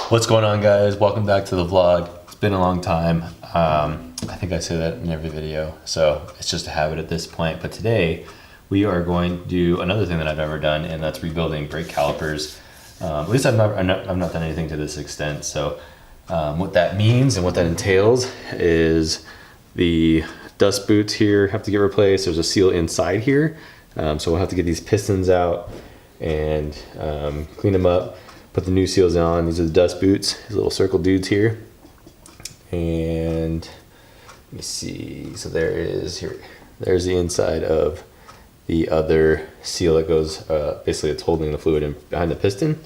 What's going on, guys? Welcome back to the vlog. It's been a long time. I think I say that in every video, so it's just a habit at this point. But today we are going to do another thing that I've never done, and that's rebuilding brake calipers. At least I've not done anything to this extent. So what that means and what that entails is the dust boots here have to get replaced. There's a seal inside here, so we'll have to get these pistons out and clean them up. Put the new seals on. These are the dust boots, these little circle dudes here. And let me see, so there it is here. There's the inside of the other seal that goes, basically it's holding the fluid in behind the piston.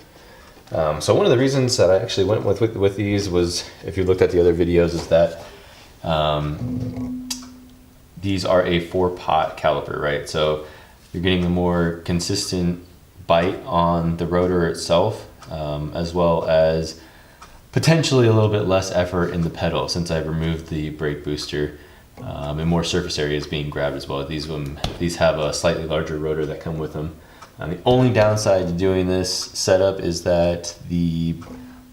So one of the reasons that I actually went with these was, if you looked at the other videos, is that these are a 4-pot caliper, right? So you're getting a more consistent bite on the rotor itself, as well as potentially a little bit less effort in the pedal, since I've removed the brake booster, and more surface area is being grabbed as well. These have a slightly larger rotor that come with them. The only downside to doing this setup is that the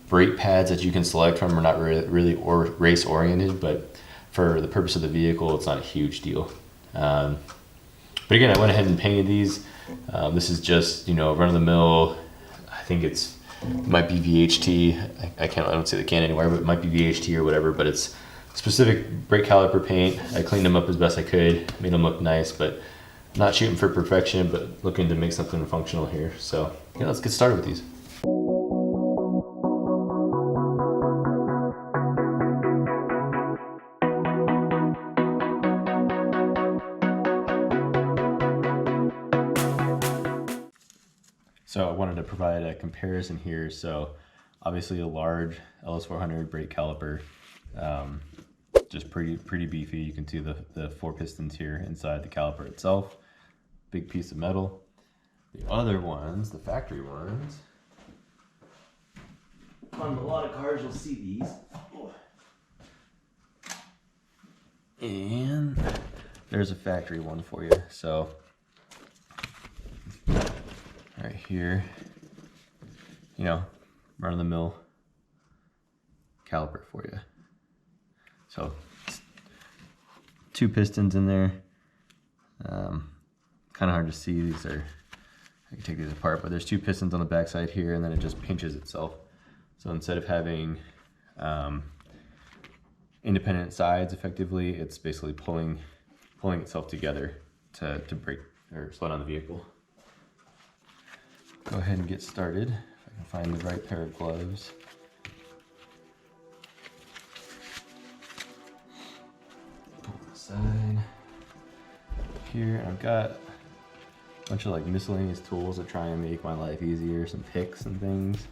brake pads that you can select from are not really race oriented, but for the purpose of the vehicle, it's not a huge deal. But again, I went ahead and painted these. This is just, run of the mill. I think it might be VHT. I don't see the can anywhere, but it might be VHT or whatever, but it's specific brake caliper paint. I cleaned them up as best I could, made them look nice, but not shooting for perfection, but looking to make something functional here. So yeah, let's get started with these. So I wanted to provide a comparison here. So obviously a large ls400 brake caliper, just pretty beefy. You can see the 4 pistons here inside the caliper itself. Big piece of metal. The other ones, the factory ones, on a lot of cars you'll see these. And there's a factory one for you. So right here, run of the mill caliper for you. So 2 pistons in there. Kind of hard to see. I can take these apart, but there's 2 pistons on the back side here, and then it just pinches itself. So instead of having independent sides, effectively, it's basically pulling itself together to brake or slow down the vehicle. Go ahead and get started. If I can find the right pair of gloves. Pull the side here. I've got a bunch of miscellaneous tools to try and make my life easier. Some picks and things.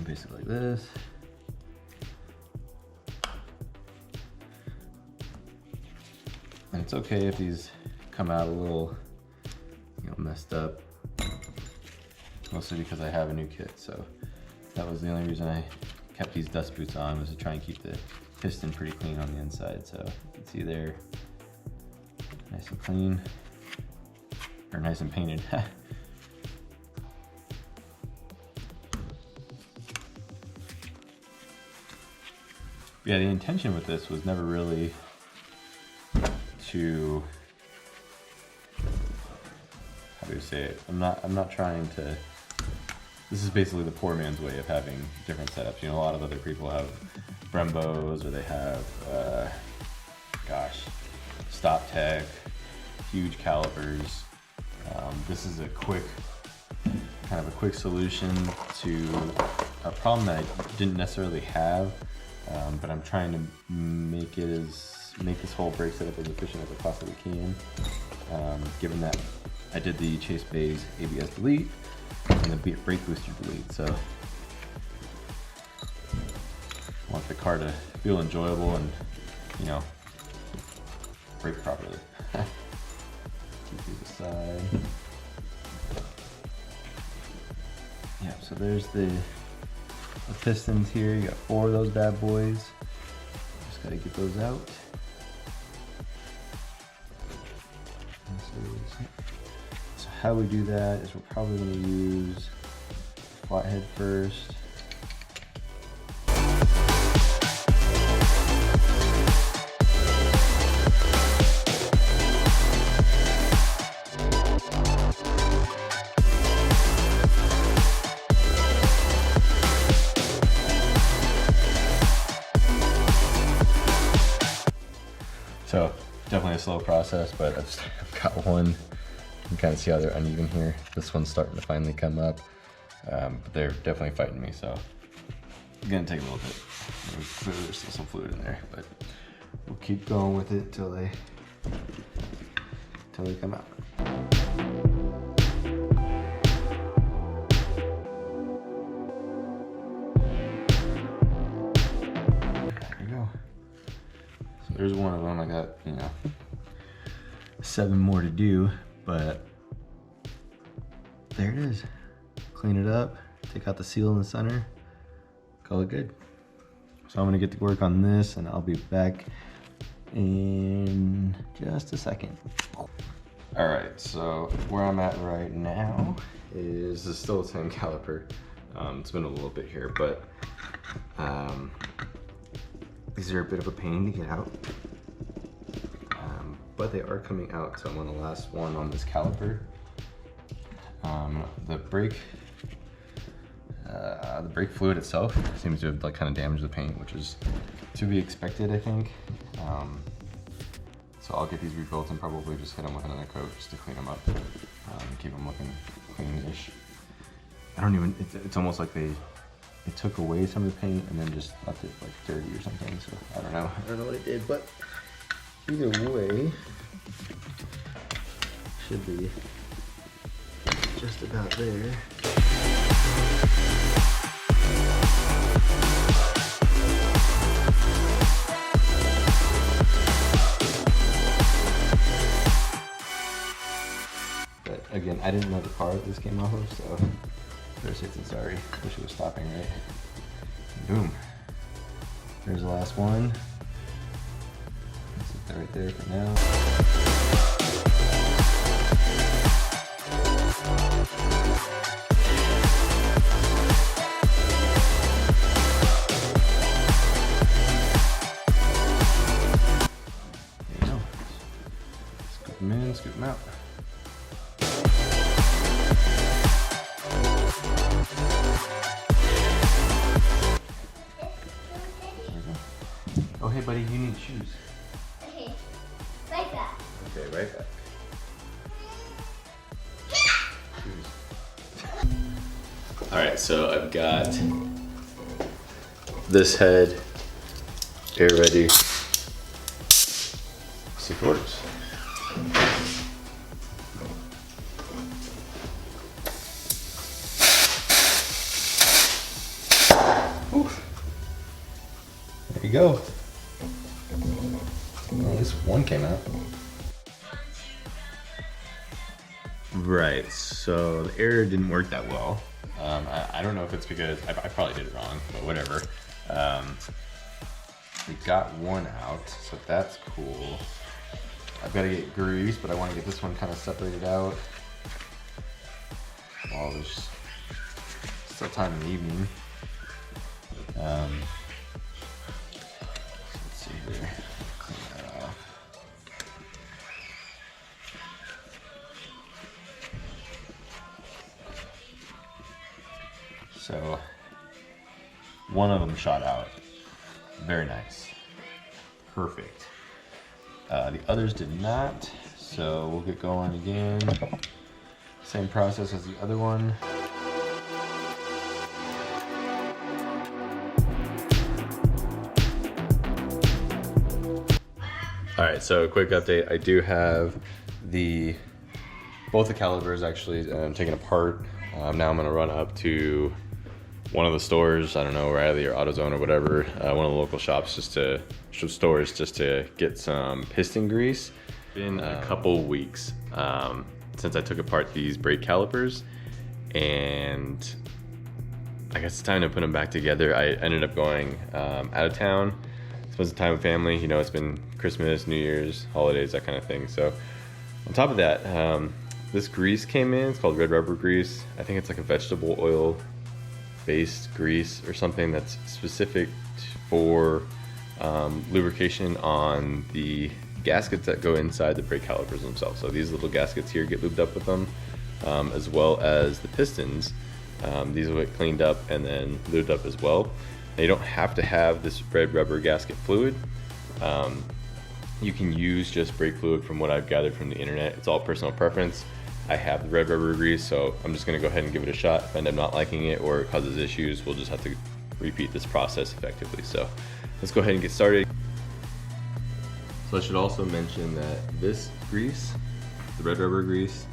Basically like this. And it's okay if these come out a little, messed up. Mostly because I have a new kit, so that was the only reason I kept these dust boots on, was to try and keep the piston pretty clean on the inside. So you can see there, nice and clean, or nice and painted. Yeah, the intention with this was never really to, how do you say it? I'm not trying to. This is basically the poor man's way of having different setups. A lot of other people have Brembos, or they have, Stop Tech, huge calipers. This is a quick solution to a problem that I didn't necessarily have, but I'm trying to make this whole brake setup as efficient as I possibly can. Given that I did the Chase Bays ABS delete and the brake booster delete, so I want the car to feel enjoyable and, brake properly. To the side. Yeah, so there's the pistons here. You got 4 of those bad boys. Just gotta get those out. So how we do that is we're probably going to use flathead first. So definitely a slow process, but I've got one. You can kind of see how they're uneven here. This one's starting to finally come up, but they're definitely fighting me, so it's gonna take a little bit. Clearly there's still some fluid in there, but we'll keep going with it till they come out. There's one of them. I got, 7 more to do, but there it is. Clean it up, take out the seal in the center, call it good. So I'm gonna get to work on this and I'll be back in just a second. All right, so where I'm at right now is still the same caliper. It's been a little bit here, but these are a bit of a pain to get out, but they are coming out, so I'm on the last one on this caliper. The brake fluid itself seems to have kind of damaged the paint, which is to be expected, I think. So I'll get these rebuilt and probably just hit them with another coat just to clean them up, keep them looking clean-ish. It's almost like they took away some of the paint and then just left it dirty or something, so I don't know what it did, but either way, should be just about there. But again, I didn't know the car that this came off of, so first hits and sorry. Wish it was stopping right. Boom. There's the last one. Sit that right there for now. There you go. Scoop them in, scoop them out. Oh, hey, buddy, you need shoes. Okay, right back. Okay, right back. Shoes. All right, so I've got this head air ready. See if it works. Whew. There you go. Well, at least one came out. Right, so the air didn't work that well. I don't know if it's because, I probably did it wrong, but whatever. We got one out, so that's cool. I've got to get grease, but I want to get this one kind of separated out. While there's still time in the evening. Let's see here. Clean that off. So one of them shot out. Very nice. Perfect. The others did not, so we'll get going again. Same process as the other one. All right, so quick update. I do have both the calipers actually taken apart. Now I'm gonna run up to one of the stores, I don't know, Riley or AutoZone or whatever, one of the local shops just to get some piston grease. Been a couple weeks since I took apart these brake calipers, and I guess it's time to put them back together. I ended up going out of town, spent some time with family. You know, it's been Christmas, New Year's, holidays, that kind of thing. So on top of that, this grease came in. It's called red rubber grease. I think it's like a vegetable oil based grease or something that's specific for lubrication on the gaskets that go inside the brake calipers themselves. So these little gaskets here get lubed up with them, as well as the pistons. These will get cleaned up and then lubed up as well. Now, you don't have to have this red rubber gasket fluid. You can use just brake fluid from what I've gathered from the internet. It's all personal preference. I have the red rubber grease, so I'm just gonna go ahead and give it a shot. If I end up not liking it or it causes issues, we'll just have to repeat this process effectively. So let's go ahead and get started. So I should also mention that this grease, the red rubber grease,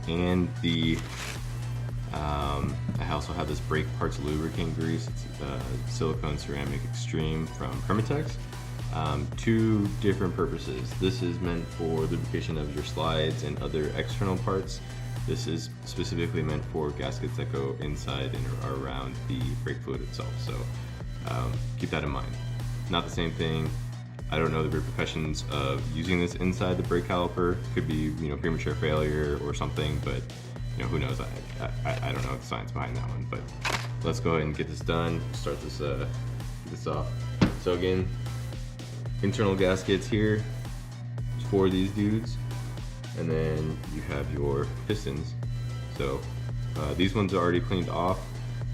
and the I also have this brake parts lubricant grease. It's silicone ceramic extreme from Permatex. Two different purposes. This is meant for lubrication of your slides and other external parts. This is specifically meant for gaskets that go inside and around the brake fluid itself. So keep that in mind. Not the same thing. I don't know the repercussions of using this inside the brake caliper. It could be, premature failure or something, but who knows? I don't know the science behind that one. But let's go ahead and get this done. Start this get this off. So again, internal gaskets here for these dudes, and then you have your pistons. So these ones are already cleaned off.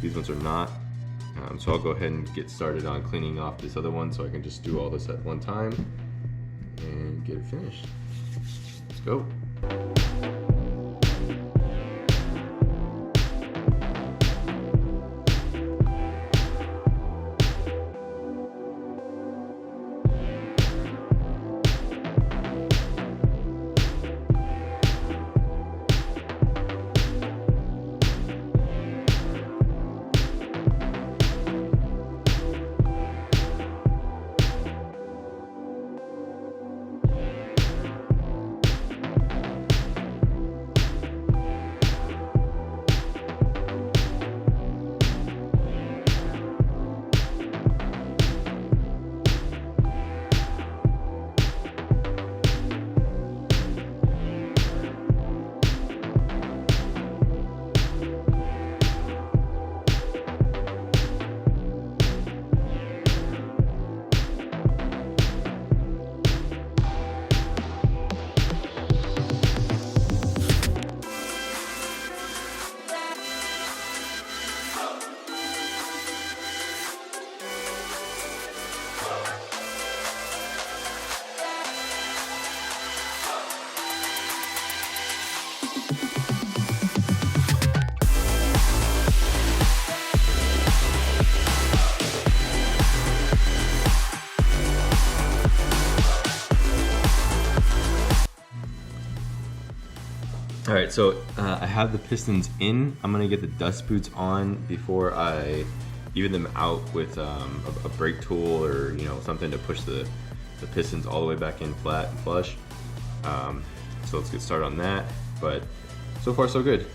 These ones are not. So I'll go ahead and get started on cleaning off this other one so I can just do all this at one time and get it finished. Let's go. All right, so I have the pistons in. I'm gonna get the dust boots on before I even them out with a brake tool or something to push the pistons all the way back in flat and flush. So let's get started on that. But so far so good.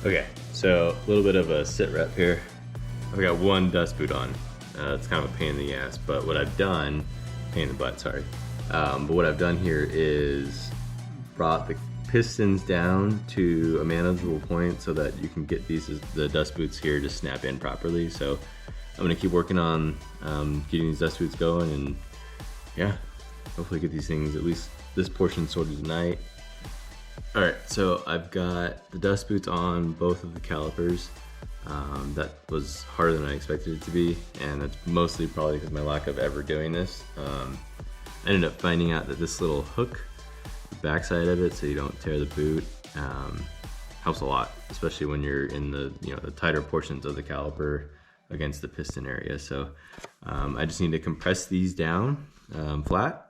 Okay, so a little bit of a sit rep here. I've got one dust boot on. It's kind of a pain in the ass, but what I've done, pain in the butt, sorry. But what I've done here is brought the pistons down to a manageable point so that you can get the dust boots here to snap in properly. So I'm gonna keep working on getting these dust boots going, and yeah, hopefully get these things, at least this portion, sorted tonight. All right, so I've got the dust boots on both of the calipers. That was harder than I expected it to be, and that's mostly probably because of my lack of ever doing this. I ended up finding out that this little hook, the backside of it, so you don't tear the boot, helps a lot, especially when you're in the the tighter portions of the caliper. against the piston area. So I just need to compress these down flat.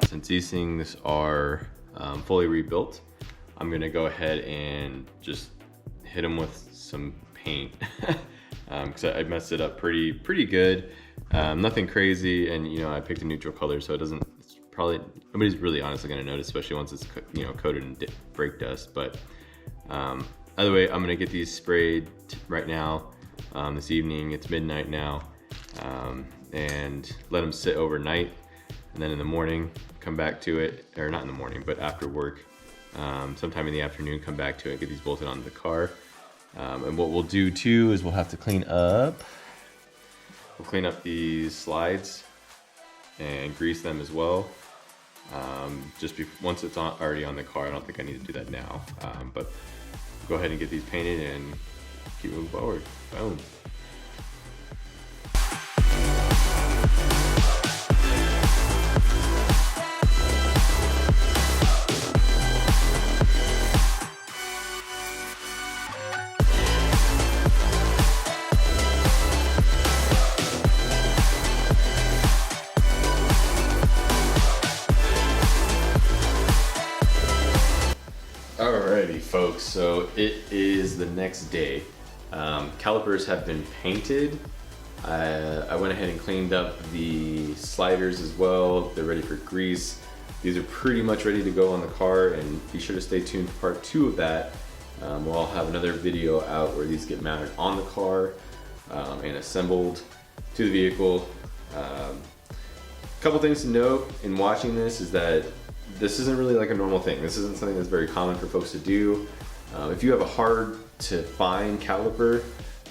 Since these things are fully rebuilt, I'm gonna go ahead and just hit them with some paint because I messed it up pretty good. Nothing crazy, and you know, I picked a neutral color, so it's probably nobody's really honestly gonna notice, especially once it's coated in brake dust. But either way, I'm gonna get these sprayed right now this evening. It's midnight now, and let them sit overnight. And then in the morning, come back to it, or not in the morning, but after work, sometime in the afternoon, come back to it, get these bolted onto the car. And what we'll do too is we'll have to clean up these slides and grease them as well. Once it's already on the car, I don't think I need to do that now. But go ahead and get these painted and keep moving forward. Boom. Alrighty folks, so it is the next day. Calipers have been painted. I went ahead and cleaned up the sliders as well. They're ready for grease. These are pretty much ready to go on the car, and be sure to stay tuned for part 2 of that. We'll have another video out where these get mounted on the car and assembled to the vehicle. A couple things to note in watching this is that this isn't really like a normal thing. This isn't something that's very common for folks to do. If you have a hard to find caliper,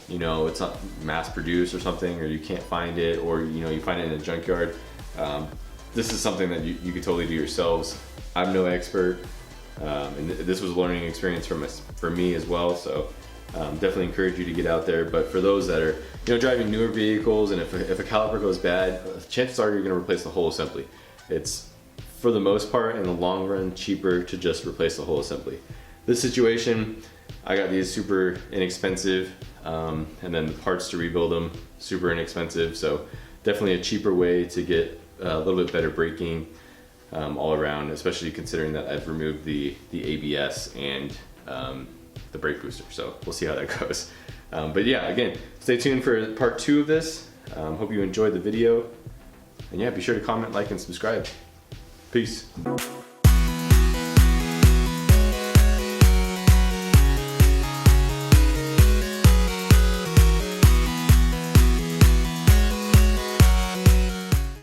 you know, it's not mass produced or something, or you can't find it, or you know, you find it in a junkyard, this is something that you could totally do yourselves. I'm no expert, and this was a learning experience for me as well, so definitely encourage you to get out there. But for those that are driving newer vehicles, and if a caliper goes bad, chances are you're going to replace the whole assembly. It's, for the most part, in the long run, cheaper to just replace the whole assembly. This situation, I got these super inexpensive, and then the parts to rebuild them, super inexpensive. So definitely a cheaper way to get a little bit better braking all around, especially considering that I've removed the ABS and the brake booster. So we'll see how that goes. But yeah, again, stay tuned for part 2 of this. Hope you enjoyed the video. And yeah, be sure to comment, like, and subscribe. Peace.